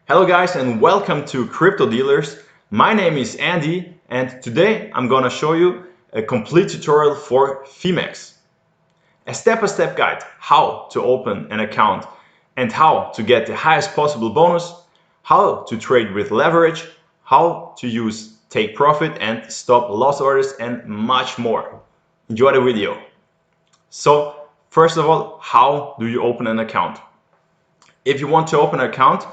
Hello guys and welcome to Crypto Dealers. My name is Andy and today I'm gonna show you a complete tutorial for Phemex. A step-by-step guide how to open an account and how to get the highest possible bonus, how to trade with leverage, how to use take profit and stop loss orders and much more. Enjoy the video. So first of all, how do you open an account? If you want to open an account,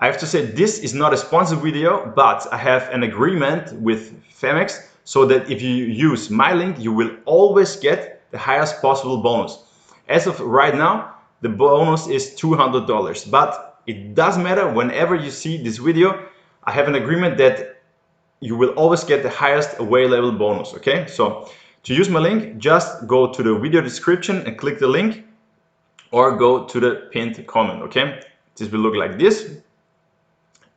I have to say this is not a sponsored video, but I have an agreement with Phemex so that if you use my link, you will always get the highest possible bonus. As of right now, the bonus is $200, but it doesn't matter. Whenever you see this video, I have an agreement that you will always get the highest available bonus, okay? So to use my link, just go to the video description and click the link or go to the pinned comment, okay? This will look like this.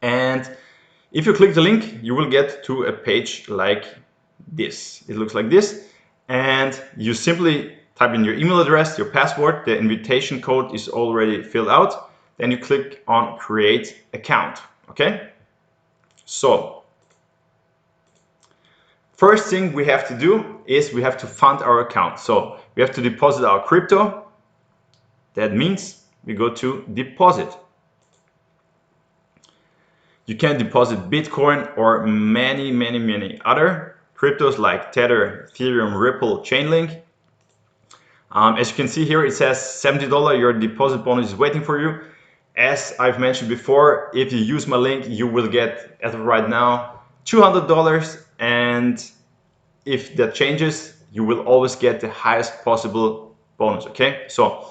And if you click the link, you will get to a page like this. It looks like this. And you simply type in your email address, your password, the invitation code is already filled out. Then you click on create account, okay? So, first thing we have to do is we have to fund our account. So we have to deposit our crypto. That means we go to deposit. You can deposit Bitcoin or many other cryptos like Tether, Ethereum, Ripple, Chainlink. As you can see here, it says $70. Your deposit bonus is waiting for you. As I've mentioned before, if you use my link, you will get, as of right now, $200. And if that changes, you will always get the highest possible bonus, okay? So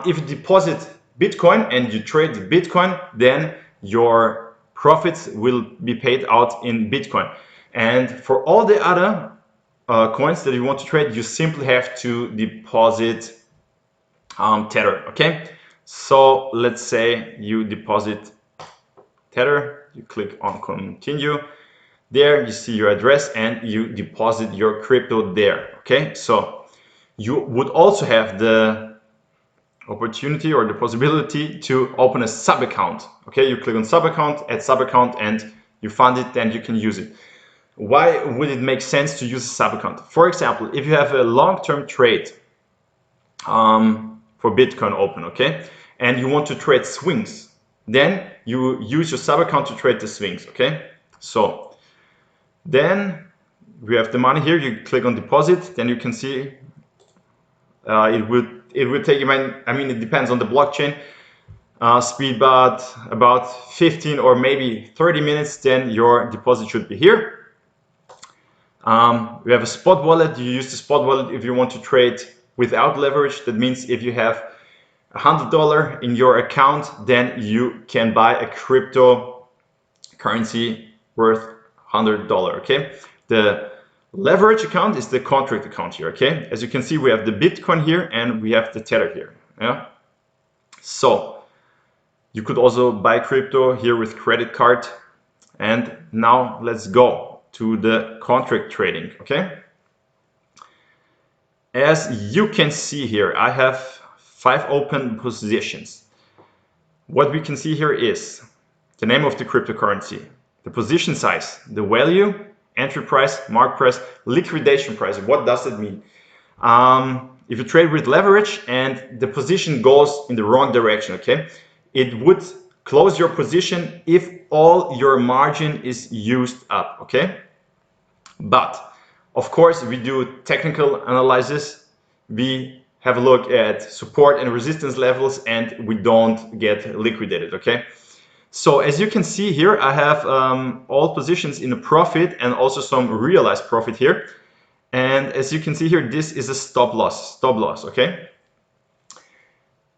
if you deposit Bitcoin and you trade the Bitcoin, then your profits will be paid out in Bitcoin. And for all the other coins that you want to trade, you simply have to deposit Tether, okay? So let's say you deposit Tether, you click on continue. There you see your address and you deposit your crypto there, okay? So you would also have the opportunity or the possibility to open a sub account. Okay, you click on sub account, add sub account, and you fund it, then you can use it. Why would it make sense to use a sub account? For example, if you have a long-term trade for Bitcoin open, okay, and you want to trade swings, then you use your sub account to trade the swings, okay? So then we have the money here, you click on deposit, then you can see it will take, I mean, it depends on the blockchain speed, but about 15 or maybe 30 minutes, then your deposit should be here. We have a spot wallet. You use the spot wallet if you want to trade without leverage. That means if you have $100 in your account, then you can buy a cryptocurrency worth $100, okay? The leverage account is the contract account here, okay? As you can see, we have the Bitcoin here and we have the Tether here, yeah? So you could also buy crypto here with credit card. And now let's go to the contract trading, okay? As you can see here, I have 5 open positions. What we can see here is the name of the cryptocurrency, the position size, the value, entry price, mark price, liquidation price. What does it mean? If you trade with leverage and the position goes in the wrong direction, okay, it would close your position if all your margin is used up, okay? But of course, we do technical analysis. We have a look at support and resistance levels and we don't get liquidated, okay? So as you can see here, I have all positions in a profit and also some realized profit here. And as you can see here, this is a stop loss, okay?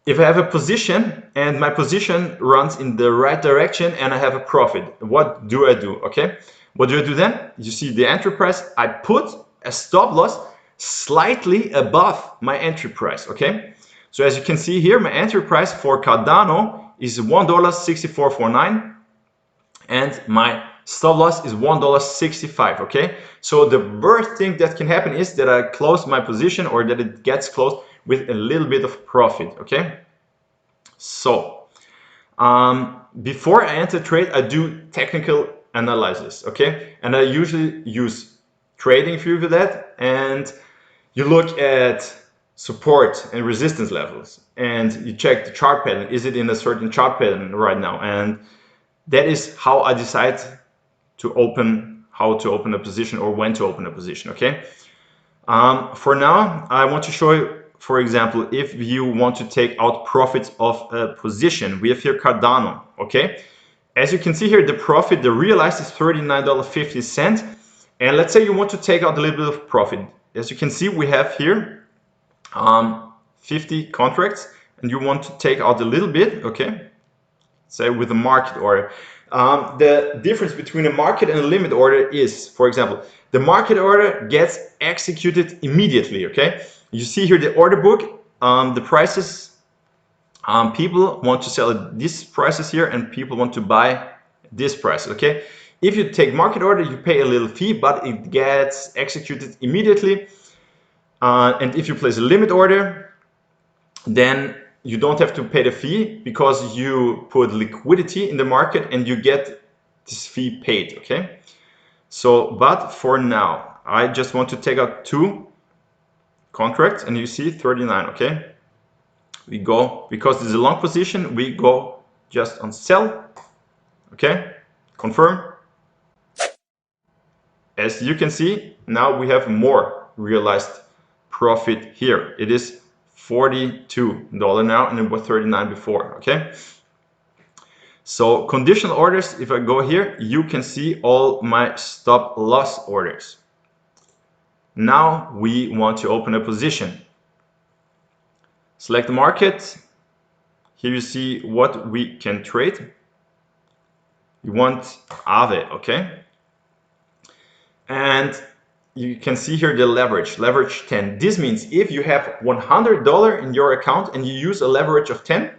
If I have a position and my position runs in the right direction and I have a profit, what do I do, okay? What do I do then? You see the entry price, I put a stop loss slightly above my entry price, okay? So as you can see here, my entry price for Cardano is $1.6449 and my stop loss is $1.65, okay? So the worst thing that can happen is that I close my position or that it gets closed with a little bit of profit, okay? So before I enter trade, I do technical analysis, okay? And I usually use TradingView for that, and you look at support and resistance levels, and you check the chart pattern. Is it in a certain chart pattern right now? And that is how I decide how to open a position or when to open a position, okay? For now, I want to show you, for example, if you want to take out profits of a position, we have here Cardano, okay? As you can see here, the profit, the realized is $39.50. And let's say you want to take out a little bit of profit. As you can see, we have here 50 contracts, and you want to take out a little bit, okay? Say with a market order. The difference between a market and a limit order is, for example, the market order gets executed immediately, okay? You see here the order book, the prices, people want to sell at these prices here, and people want to buy this price, okay? If you take market order, you pay a little fee, but it gets executed immediately. And if you place a limit order, then you don't have to pay the fee because you put liquidity in the market and you get this fee paid, okay? So, but for now, I just want to take out 2 contracts, and you see 39, okay? We go, because this is a long position, we go just on sell, okay? Confirm. As you can see, now we have more realized profit here. It is $42 now, and it was 39 before, okay? So conditional orders, if I go here, you can see all my stop loss orders. Now we want to open a position. Select the market. Here you see what we can trade. You want AVE, okay? And you can see here the leverage 10. This means if you have $100 in your account and you use a leverage of 10,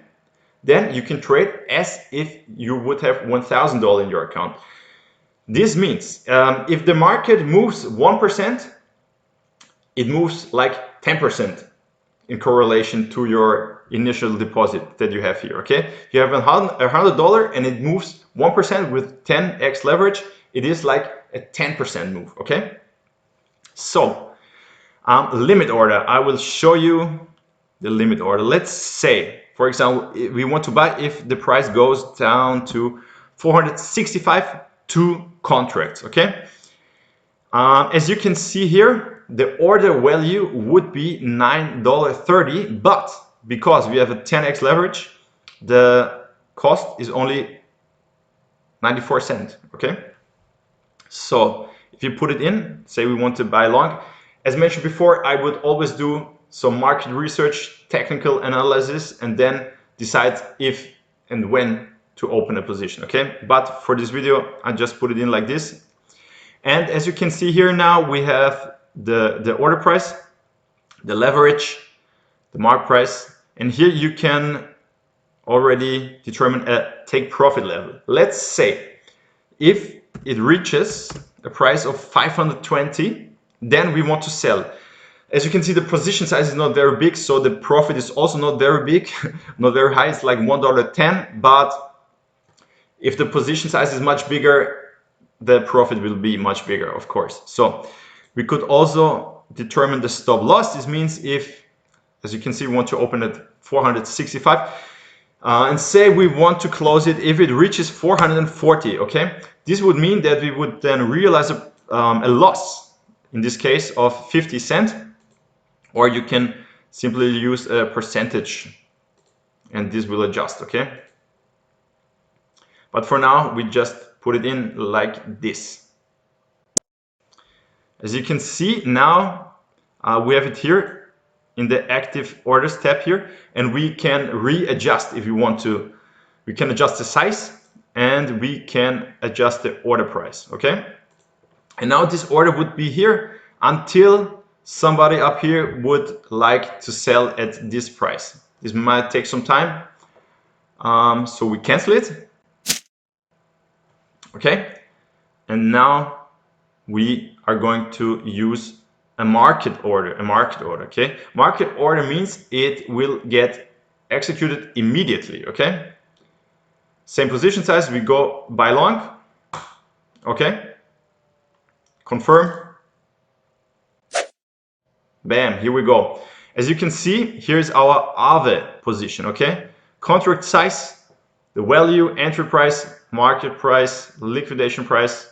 then you can trade as if you would have $1,000 in your account. This means if the market moves 1%, it moves like 10% in correlation to your initial deposit that you have here, okay? You have $100 and it moves 1% with 10x leverage, it is like a 10% move, okay? So, limit order, I will show you the limit order. Let's say, for example, we want to buy if the price goes down to 465, 2 contracts, okay? As you can see here, the order value would be $9.30, but because we have a 10x leverage, the cost is only 94 cents, okay? So if you put it in, say we want to buy long, as mentioned before, I would always do some market research, technical analysis, and then decide if and when to open a position, okay? But for this video, I just put it in like this. And as you can see here now, we have the order price, the leverage, the mark price, and here you can already determine a take profit level. Let's say if it reaches a price of 520, then we want to sell. As you can see, the position size is not very big, so the profit is also not very big, not very high. It's like $1.10, but if the position size is much bigger, the profit will be much bigger, of course. So we could also determine the stop loss. This means if, as you can see, we want to open at 465, and say we want to close it if it reaches 440, okay? This would mean that we would then realize a loss, in this case of 50 cents, or you can simply use a percentage and this will adjust, okay? But for now, we just put it in like this. As you can see now, we have it here in the active orders tab here, and we can readjust if we want to. We can adjust the size and we can adjust the order price, okay? And now this order would be here until somebody up here would like to sell at this price. This might take some time, so we cancel it, okay? And now we are going to use a market order, okay? Market order means it will get executed immediately, okay? Same position size, we go buy long. Okay, confirm. Bam, here we go. As you can see, here's our AVE position. Okay, contract size, the value, entry price, market price, liquidation price.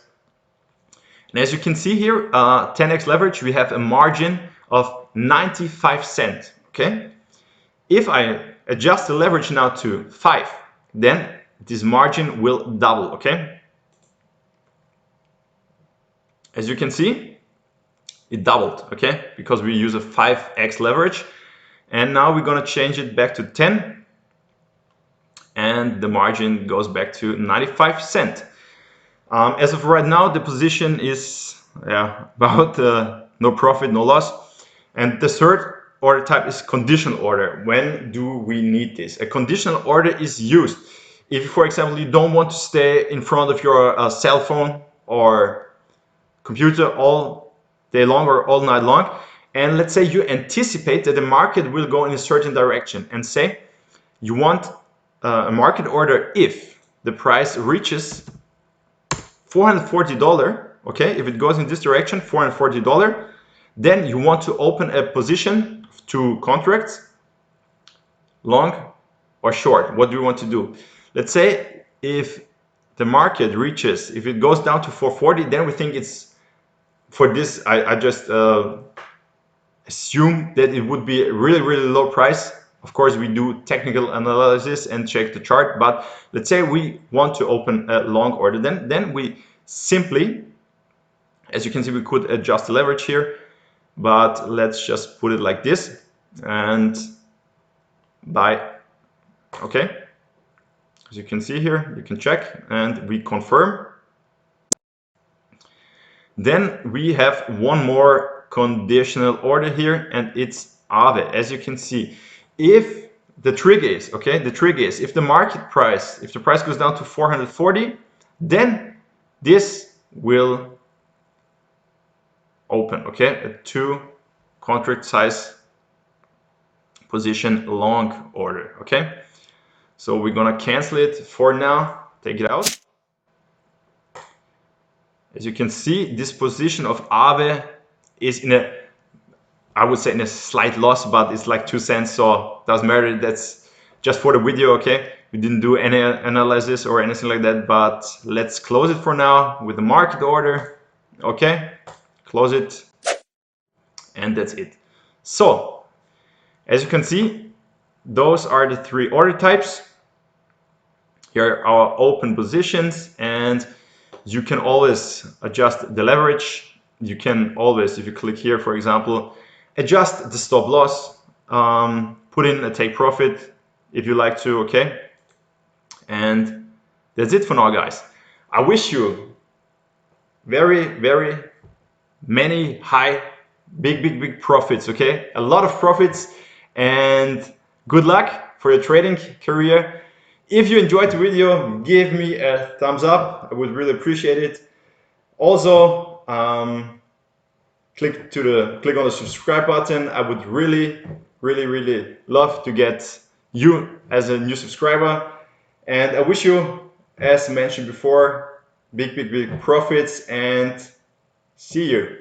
And as you can see here, 10x leverage, we have a margin of 95 cents. Okay, if I adjust the leverage now to 5, then this margin will double. Okay, as you can see, it doubled. Okay, because we use a 5x leverage, and now we're gonna change it back to 10, and the margin goes back to 95 cents. As of right now, the position is about no profit, no loss. And the third order type is conditional order. When do we need this? A conditional order is used if, for example, you don't want to stay in front of your cell phone or computer all day long or all night long. And let's say you anticipate that the market will go in a certain direction, and say you want a market order if the price reaches $440, okay, if it goes in this direction, $440, then you want to open a position, 2 contracts, long or short. What do you want to do? Let's say if the market reaches, if it goes down to 440, then we think it's, for this, I just assume that it would be a really, really low price. Of course, we do technical analysis and check the chart, but let's say we want to open a long order, then we simply, as you can see, we could adjust the leverage here, but let's just put it like this and buy. Okay, as you can see here, you can check and we confirm. Then we have one more conditional order here, and it's AVE. As you can see, if the trigger is, okay, the trigger is if the market price, if the price goes down to 440, then this will open, okay, a 2 contract size position long order. Okay, so we're gonna cancel it for now, take it out. As you can see, this position of AVE is in a, I would say, in a slight loss, but it's like 2 cents, so doesn't matter. That's just for the video. Okay, we didn't do any analysis or anything like that, but let's close it for now with the market order. Okay, close it, and that's it. So as you can see, those are the 3 order types. Here are our open positions, and you can always adjust the leverage. You can always, if you click here, for example, adjust the stop loss, put in a take profit if you like to. Okay, and that's it for now, guys. I wish you very, very many big profits. Okay, a lot of profits, and good luck for your trading career. If you enjoyed the video, give me a thumbs up. I would really appreciate it. Also, click on the subscribe button. I would really love to get you as a new subscriber. And I wish you, as mentioned before, big profits, and see you.